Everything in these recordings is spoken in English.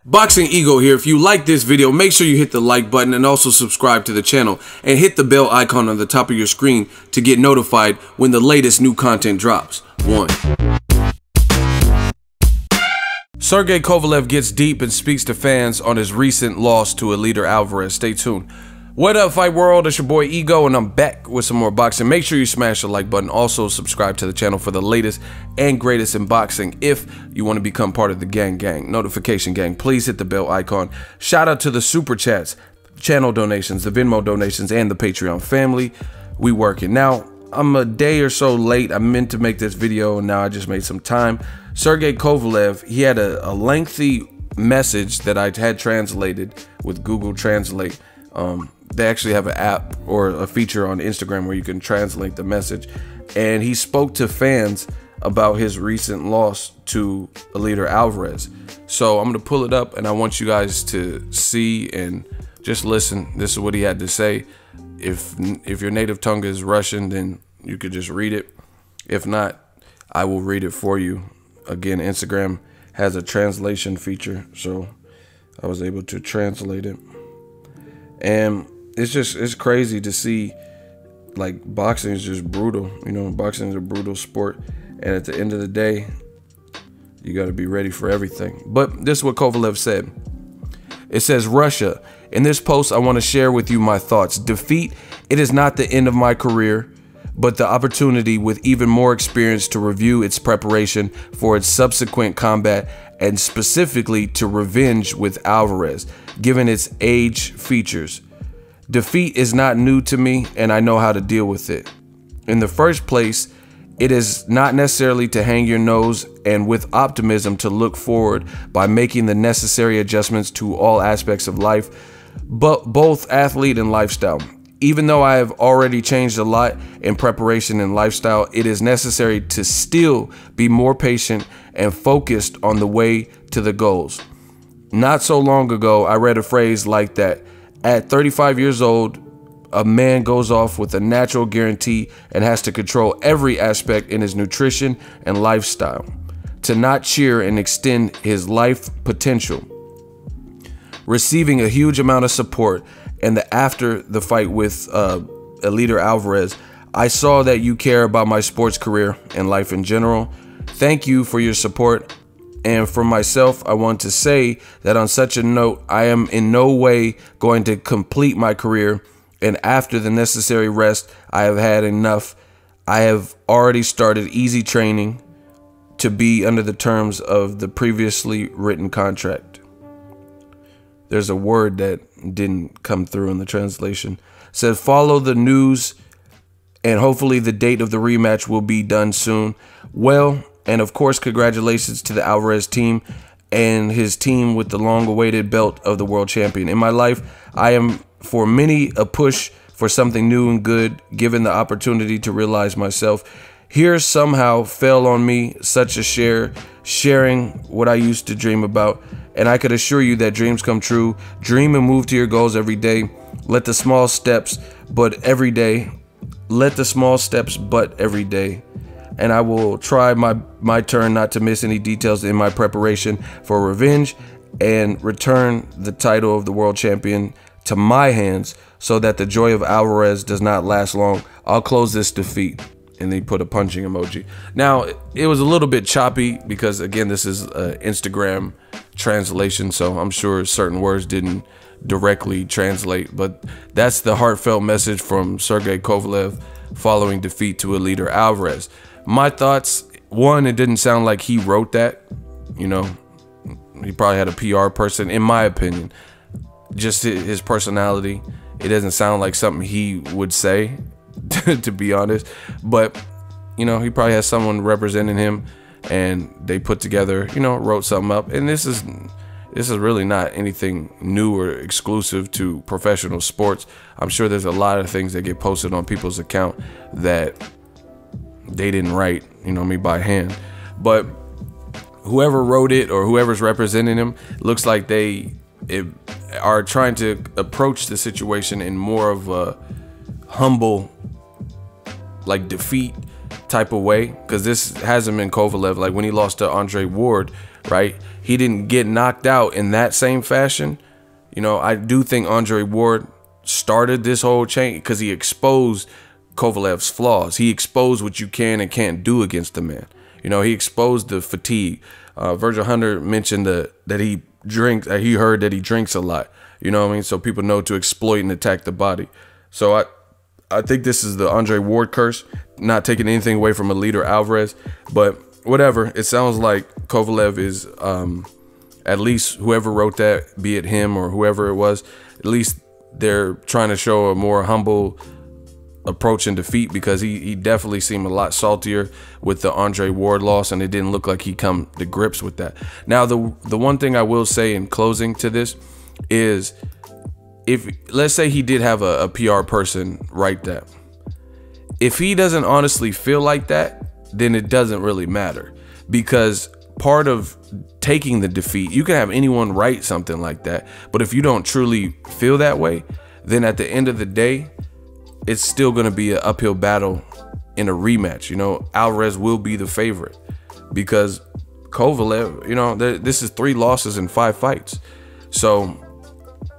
Boxing Ego here. If you like this video, make sure you hit the like button and also subscribe to the channel and hit the bell icon on the top of your screen to get notified when the latest new content drops. 1. Sergey Kovalev gets deep and speaks to fans on his recent loss to Eleider Alvarez. Stay tuned. What up, Fight World? It's your boy Ego, and I'm back with some more boxing. Make sure you smash the like button. Also, subscribe to the channel for the latest and greatest in boxing. If you want to become part of the gang, notification gang, please hit the bell icon. Shout out to the super chats, channel donations, the Venmo donations, and the Patreon family. We working. Now, I'm a day or so late. I meant to make this video, and now I just made some time. Sergey Kovalev, he had a lengthy message that I had translated with Google Translate. They actually have an app or a feature on Instagram where you can translate the message. And he spoke to fans about his recent loss to Eleider Alvarez. So I'm going to pull it up and I want you guys to see and just listen. This is what he had to say. If your native tongue is Russian, then you could just read it. If not, I will read it for you. Again, Instagram has a translation feature, so I was able to translate it. And it's crazy to see, like, boxing is just brutal. You know, boxing is a brutal sport. And at the end of the day, you got to be ready for everything. But this is what Kovalev said. It says, Russia, in this post, I want to share with you my thoughts. Defeat, it is not the end of my career, but the opportunity with even more experience to review its preparation for its subsequent combat and specifically to revenge with Alvarez, given its age features. Defeat is not new to me, and I know how to deal with it. In the first place, it is not necessarily to hang your nose and with optimism to look forward by making the necessary adjustments to all aspects of life, but both athlete and lifestyle. Even though I have already changed a lot in preparation and lifestyle, it is necessary to still be more patient and focused on the way to the goals. Not so long ago, I read a phrase like that. At 35 years old, a man goes off with a natural guarantee and has to control every aspect in his nutrition and lifestyle to not cheer and extend his life potential. Receiving a huge amount of support and after the fight with Eleider Alvarez, I saw that you care about my sports career and life in general. Thank you for your support. And for myself, I want to say that on such a note, I am in no way going to complete my career. And after the necessary rest, I have had enough. I have already started easy training to be under the terms of the previously written contract. There's a word that didn't come through in the translation. It said, follow the news and hopefully the date of the rematch will be done soon. Well, and of course, congratulations to the Alvarez team and his team with the long-awaited belt of the world champion. In my life, I am for many a push for something new and good, given the opportunity to realize myself. Here somehow fell on me such a sharing what I used to dream about. And I could assure you that dreams come true. Dream and move to your goals every day. Let the small steps, but every day. Let the small steps, but every day. And I will try my turn not to miss any details in my preparation for revenge and return the title of the world champion to my hands so that the joy of Alvarez does not last long. I'll close this defeat. And they put a punching emoji. Now, it was a little bit choppy because, again, this is an Instagram translation, so I'm sure certain words didn't directly translate. But that's the heartfelt message from Sergey Kovalev following defeat to Eleider Alvarez. My thoughts, one, it didn't sound like he wrote that. You know, he probably had a PR person, in my opinion. Just his personality, it doesn't sound like something he would say. To be honest, but you know, he probably has someone representing him and they put together, you know, wrote something up. And this is really not anything new or exclusive to professional sports. I'm sure there's a lot of things that get posted on people's account that they didn't write, you know, me by hand. But whoever wrote it or whoever's representing him, looks like they are trying to approach the situation in more of a humble, like, defeat type of way, because this hasn't been Kovalev. Like when he lost to Andre Ward, right? He didn't get knocked out in that same fashion. You know, I do think Andre Ward started this whole chain because he exposed Kovalev's flaws. He exposed what you can and can't do against the man. You know, he exposed the fatigue. Virgil Hunter mentioned that he drinks. He heard that he drinks a lot. You know what I mean? So people know to exploit and attack the body. So I think this is the Andre Ward curse. Not taking anything away from Eleider Alvarez, but whatever. It sounds like Kovalev is at least whoever wrote that, be it him or whoever it was, at least they're trying to show a more humble approach and defeat, because he definitely seemed a lot saltier with the Andre Ward loss, and it didn't look like he come to grips with that. Now, the one thing I will say in closing to this is, if let's say he did have a PR person write that, if he doesn't honestly feel like that, then it doesn't really matter, because part of taking the defeat, you can have anyone write something like that, but if you don't truly feel that way, then at the end of the day, it's still going to be an uphill battle in a rematch. You know, Alvarez will be the favorite because Kovalev, you know, this is 3 losses in 5 fights. So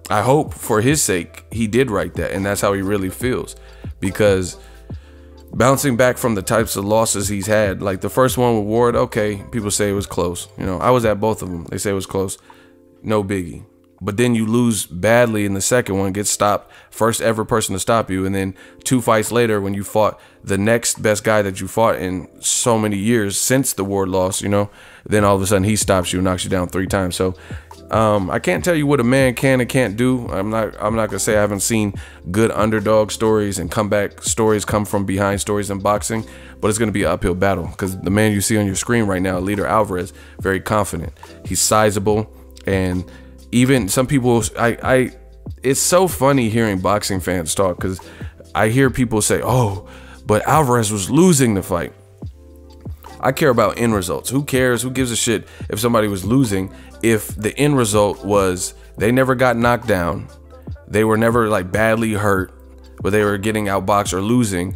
I hope for his sake he did write that, and that's how he really feels, because bouncing back from the types of losses he's had, like the first one with Ward, okay, people say it was close. You know, I was at both of them. They say it was close. No biggie. But then you lose badly in the second one, get stopped, first ever person to stop you, and then 2 fights later when you fought the next best guy that you fought in so many years since the Ward loss, you know, then all of a sudden he stops you and knocks you down 3 times. So I can't tell you what a man can and can't do. I'm not gonna say I haven't seen good underdog stories and comeback stories, come from behind stories in boxing, but it's gonna be an uphill battle, because the man you see on your screen right now, Eleider Alvarez, very confident. He's sizable, and even some people, it's so funny hearing boxing fans talk, because I hear people say, oh, but Alvarez was losing the fight. I care about end results. Who cares? Who gives a shit if somebody was losing, if the end result was they never got knocked down, they were never like badly hurt, but they were getting outboxed or losing,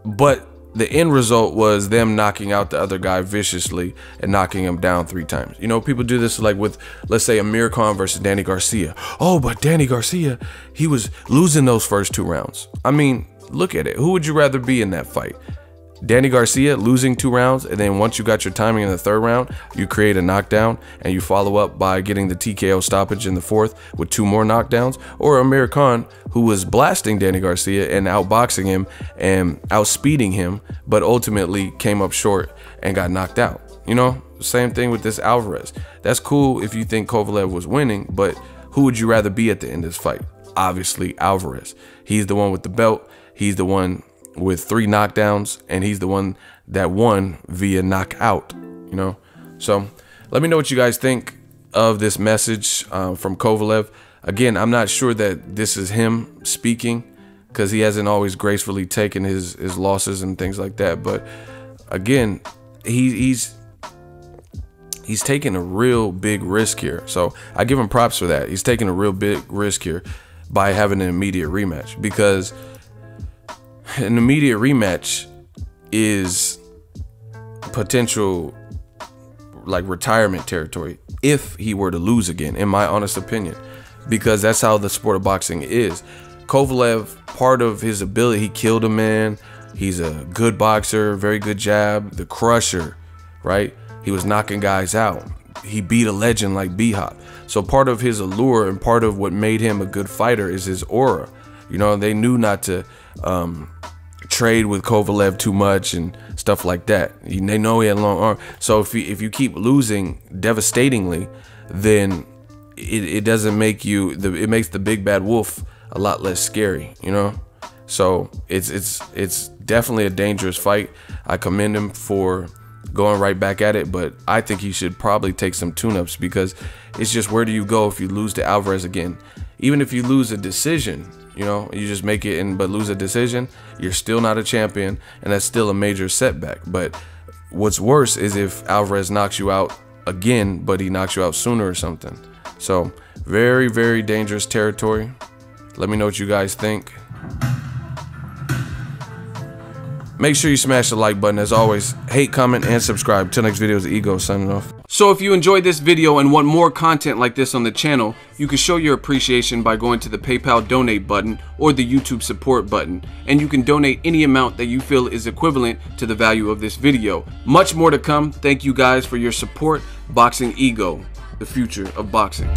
but the end result was them knocking out the other guy viciously and knocking him down 3 times. You know, people do this like with, let's say, Amir Khan versus Danny Garcia. Oh, but Danny Garcia, he was losing those first 2 rounds. I mean, look at it. Who would you rather be in that fight? Danny Garcia losing 2 rounds, and then once you got your timing in the 3rd round, you create a knockdown and you follow up by getting the TKO stoppage in the 4th with 2 more knockdowns? Or Amir Khan, who was blasting Danny Garcia and outboxing him and outspeeding him, but ultimately came up short and got knocked out. You know, same thing with this Alvarez. That's cool if you think Kovalev was winning, but who would you rather be at the end of this fight? Obviously Alvarez. He's the one with the belt. He's the one with 3 knockdowns, and he's the one that won via knockout, you know? So let me know what you guys think of this message from Kovalev. Again, I'm not sure that this is him speaking, because he hasn't always gracefully taken his losses and things like that. But again, he's taking a real big risk here. So I give him props for that. He's taking a real big risk here by having an immediate rematch, because an immediate rematch is potential like retirement territory if he were to lose again, in my honest opinion, because that's how the sport of boxing is. Kovalev, part of his ability, he killed a man. He's a good boxer, very good jab, the crusher, right? He was knocking guys out. He beat a legend like B-Hop. So part of his allure and part of what made him a good fighter is his aura. You know, they knew not to trade with Kovalev too much and stuff like that. They know he had long arms. So if you keep losing devastatingly, then it doesn't make you, it makes the big bad wolf a lot less scary, you know? So it's definitely a dangerous fight. I commend him for going right back at it, but I think he should probably take some tune-ups, because it's just, where do you go if you lose to Alvarez again? Even if you lose a decision, you know, you just make it but lose a decision, you're still not a champion, and that's still a major setback. But what's worse is if Alvarez knocks you out again, but he knocks you out sooner or something. So very, very dangerous territory. Let me know what you guys think. Make sure you smash the like button. As always, hate, comment, and subscribe. Till next video is Ego signing off. So if you enjoyed this video and want more content like this on the channel, you can show your appreciation by going to the PayPal donate button or the YouTube support button, and you can donate any amount that you feel is equivalent to the value of this video. Much more to come. Thank you guys for your support. Boxing Ego, the future of boxing.